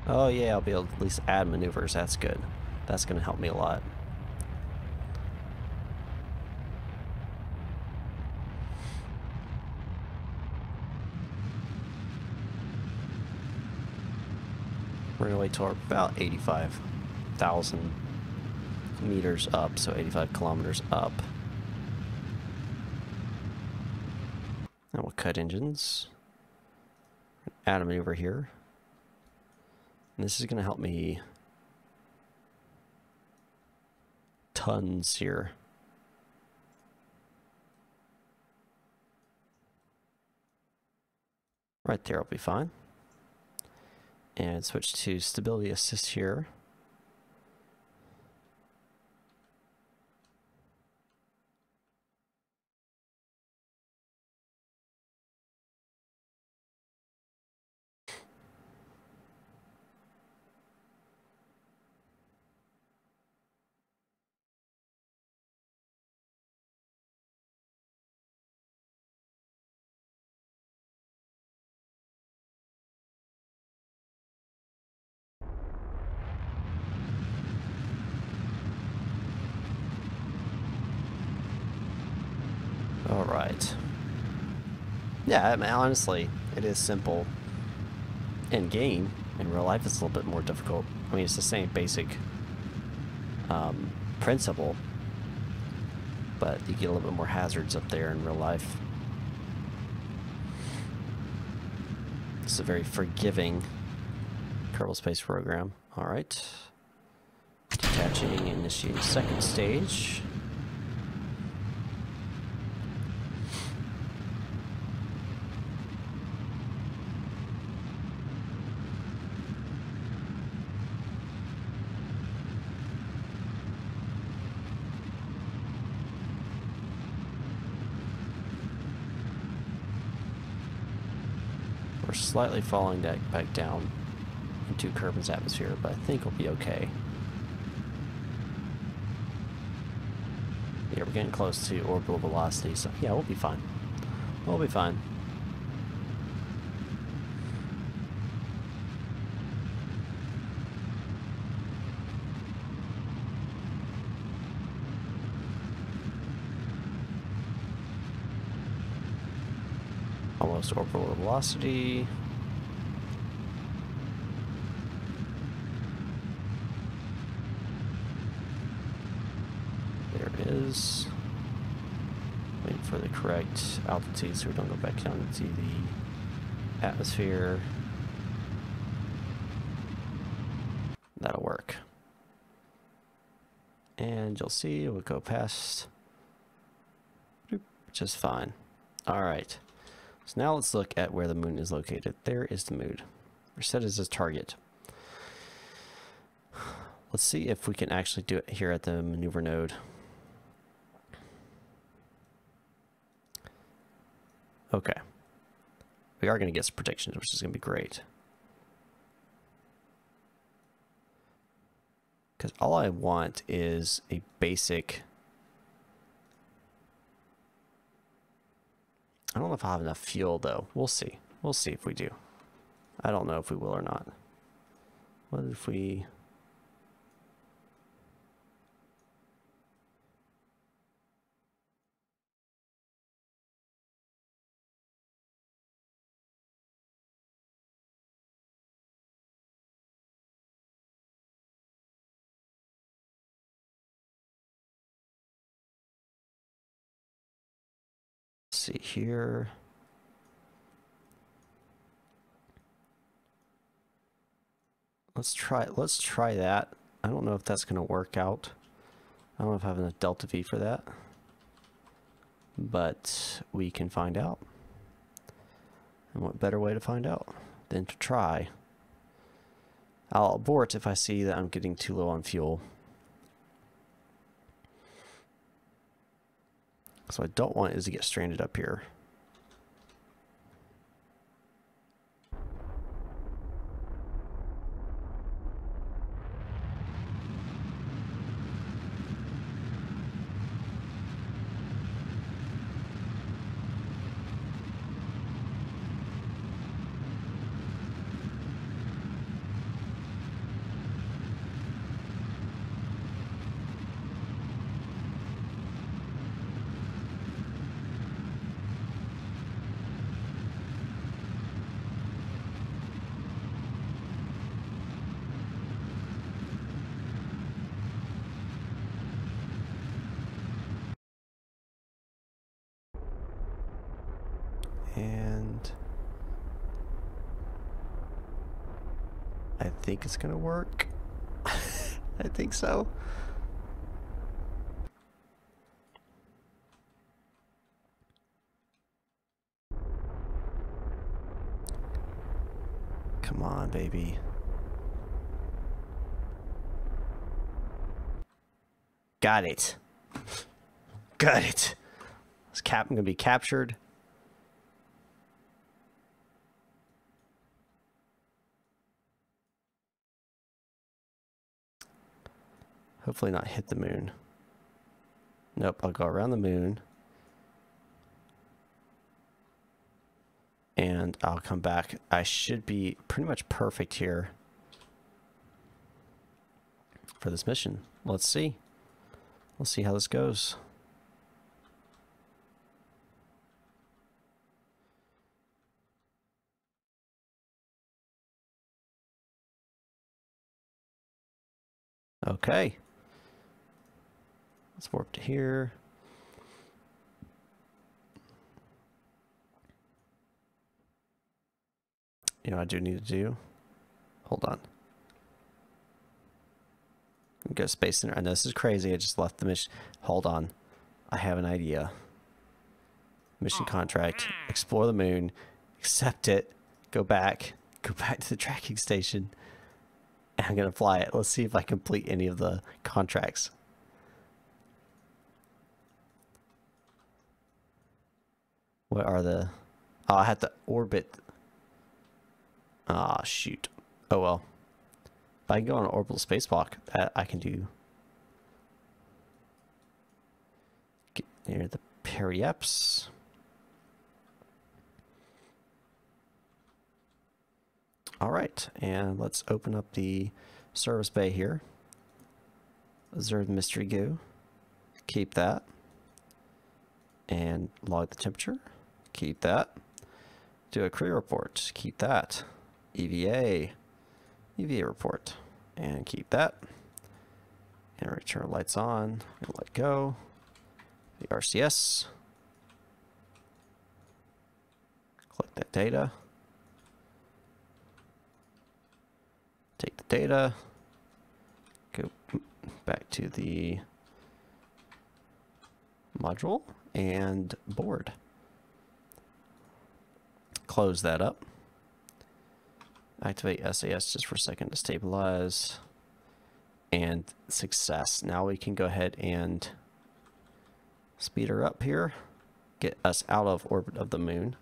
Oh yeah, I'll be able to at least add maneuvers. That's good. That's going to help me a lot. We're going to wait till we're about 85,000 meters up, so 85 kilometers up. And we'll cut engines. Add a maneuver here. And this is going to help me tons here. Right there will be fine. And switch to stability assist here. All right. Yeah, I mean, honestly, it is simple in game. In real life, it's a little bit more difficult. I mean, it's the same basic principle, but you get a little bit more hazards up there in real life. It's a very forgiving Kerbal Space Program. All right. Detaching, initiating second stage. We're slightly falling back down into Kerbin's atmosphere, but I think we'll be okay. Yeah, we're getting close to orbital velocity, so yeah, we'll be fine. We'll be fine. Almost orbital velocity. There it is. Wait for the correct altitude so we don't go back down into the atmosphere. That'll work. And you'll see we'll go past just fine. All right. So now let's look at where the moon is located. There is the moon. We're set as a target. Let's see if we can actually do it here at the maneuver node. Okay. We are going to get some predictions, which is going to be great. Because all I want is a basic... I don't know if I'll have enough fuel, though. We'll see. We'll see if we do. I don't know if we will or not. What if we... see here. Let's try that. I don't know if that's going to work out. I don't know if I have enough delta V for that, but we can find out. And what better way to find out than to try? I'll abort if I see that I'm getting too low on fuel. So what I don't want is to get stranded up here. And I think it's gonna work. I think so. Come on, baby. Got it. Got it. I'm gonna be captured. Hopefully not hit the moon. Nope, I'll go around the moon. And I'll come back. I should be pretty much perfect here for this mission. Let's see. Let's see how this goes. Okay. Let's warp to here. You know what I do need to do? Hold on. Go Space Center. I know this is crazy. I just left the mission. Hold on. I have an idea. Mission contract. Explore the moon. Accept it. Go back. Go back to the tracking station. And I'm going to fly it. Let's see if I complete any of the contracts. What are the... Oh, I had to orbit... Ah, shoot. Oh, well. If I can go on an orbital spacewalk, that I can do. Get near the Perieps. All right, and let's open up the service bay here. Observe mystery goo. Keep that. And log the temperature. Keep that. Do a crew report. Keep that. EVA report, and keep that. And return lights on and let go. The RCS. Collect that data. Take the data. Go back to the module and board. Close that up. Activate SAS just for a second to stabilize. And success. Now we can go ahead and speed her up here. Get us out of orbit of the moon.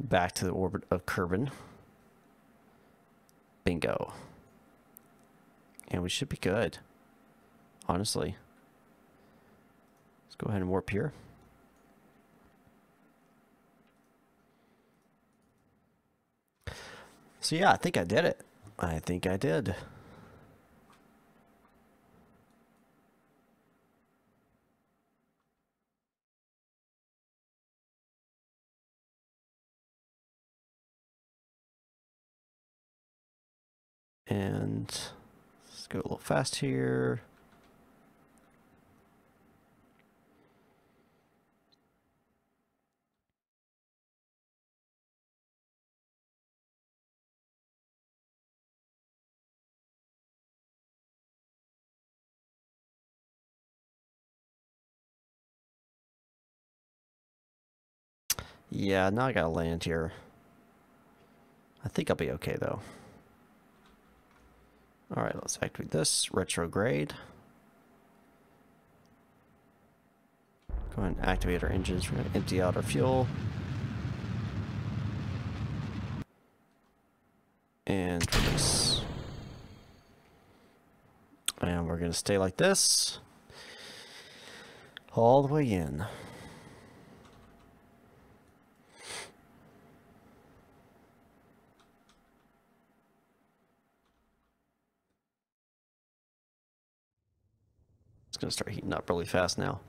Back to the orbit of Kerbin. Bingo. And we should be good. Honestly. Let's go ahead and warp here. So yeah, I think I did it. I think I did. And let's go a little fast here. Yeah, now I gotta land here. I think I'll be okay though. Alright, let's activate this. Retrograde. Go ahead and activate our engines. We're gonna empty out our fuel. And release. And we're gonna stay like this. All the way in. It's gonna start heating up really fast now.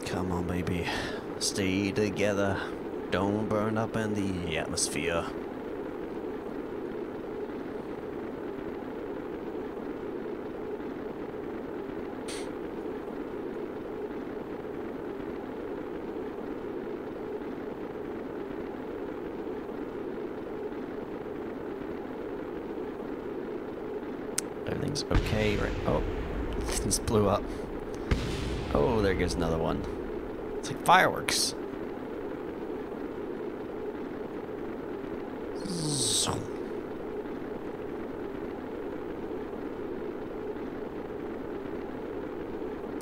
Come on, baby. Stay together. Don't burn up in the atmosphere. Everything's okay, right? Oh, this blew up. Oh, there goes another one. It's like fireworks.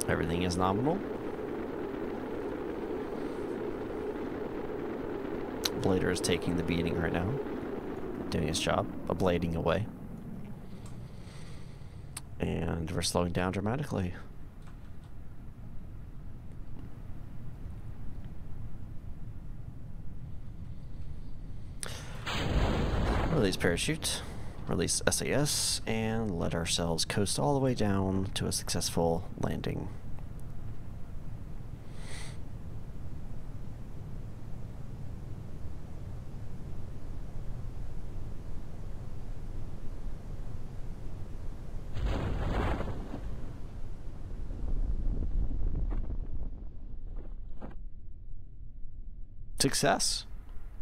Everything is nominal. Blader is taking the beating right now. Doing his job, ablating away. And we're slowing down dramatically. Release parachute, release SAS, and let ourselves coast all the way down to a successful landing. Success.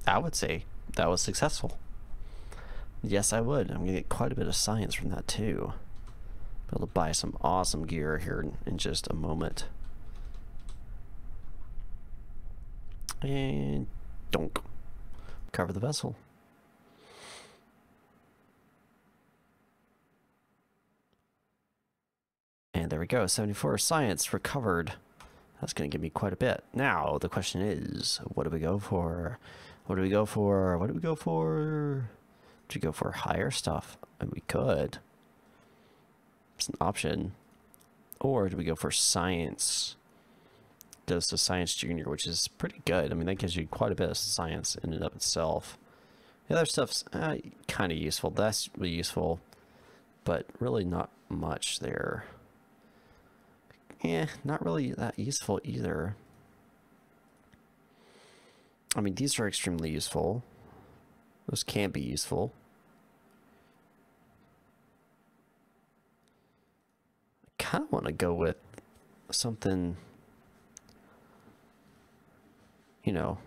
I would say that was successful. Yes, I would. I'm going to get quite a bit of science from that too. Be able to buy some awesome gear here in just a moment. And donk. Cover the vessel. And there we go. 74 science recovered. That's going to give me quite a bit. Now, the question is, what do we go for? What do we go for? What do we go for? Do we go for higher stuff? And we could. It's an option. Or do we go for science? Goes to science junior, which is pretty good. I mean, that gives you quite a bit of science in and of itself. The other stuff's kind of useful. That's really useful, but really not much there. Yeah, not really that useful either. I mean, these are extremely useful. Those can be useful. I kind of want to go with something, you know.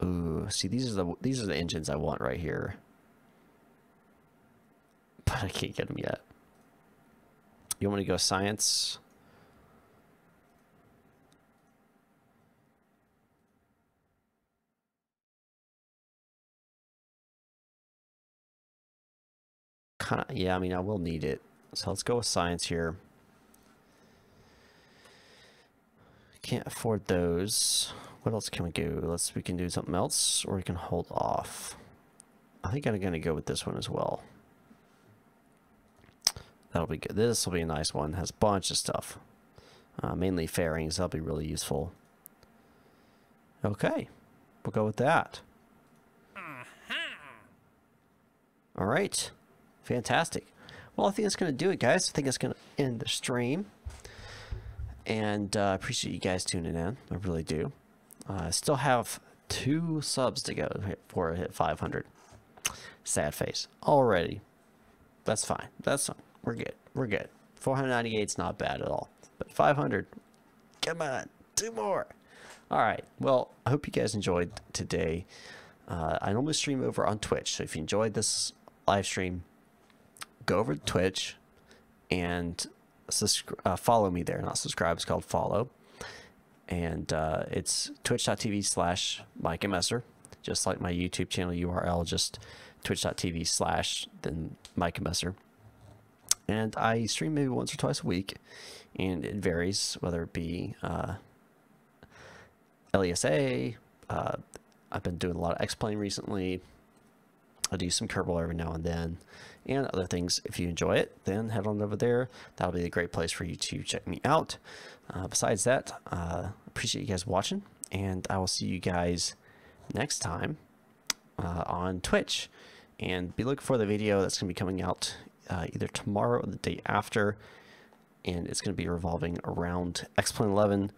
Ooh, see, these are the engines I want right here. But I can't get them yet. You want me to go science? kind of, yeah, I mean, I will need it. So let's go with science here. Can't afford those. What else can we do? We can do something else, or we can hold off. I think I'm gonna go with this one as well. That'll be good. This will be a nice one. Has a bunch of stuff. Mainly fairings. That'll be really useful. Okay. We'll go with that. All right. Fantastic. Well, I think that's going to do it, guys. I think that's going to end the stream. And I appreciate you guys tuning in. I really do. I still have 2 subs to go before I hit 500. Sad face. Already. That's fine. That's fine. We're good. We're good. 498 is not bad at all. But 500. Come on. 2 more. All right. Well, I hope you guys enjoyed today. I normally stream over on Twitch. So if you enjoyed this live stream, go over to Twitch and follow me there. Not subscribe. It's called follow. And it's twitch.tv/Micah Messer. Just like my YouTube channel URL, just twitch.tv/ then Micah Messer. And I stream maybe once or twice a week, and it varies, whether it be LESA. I've been doing a lot of X-Plane recently. I do some Kerbal every now and then, and other things. If you enjoy it, then head on over there. That'll be a great place for you to check me out. Besides that, appreciate you guys watching, and I will see you guys next time on Twitch. And be looking for the video that's going to be coming out either tomorrow or the day after, and it's going to be revolving around X-Plane 11.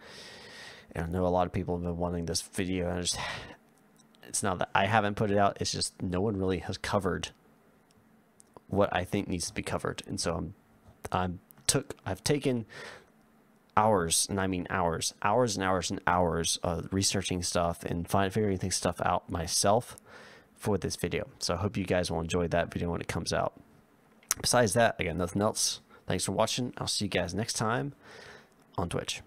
And I know a lot of people have been wanting this video, and it's not that I haven't put it out, it's just no one really has covered what I think needs to be covered. And so I've taken hours, and I mean hours and hours and hours of researching stuff and figuring stuff out myself for this video. So I hope you guys will enjoy that video when it comes out. Besides that, I got nothing else. Thanks for watching. I'll see you guys next time on Twitch.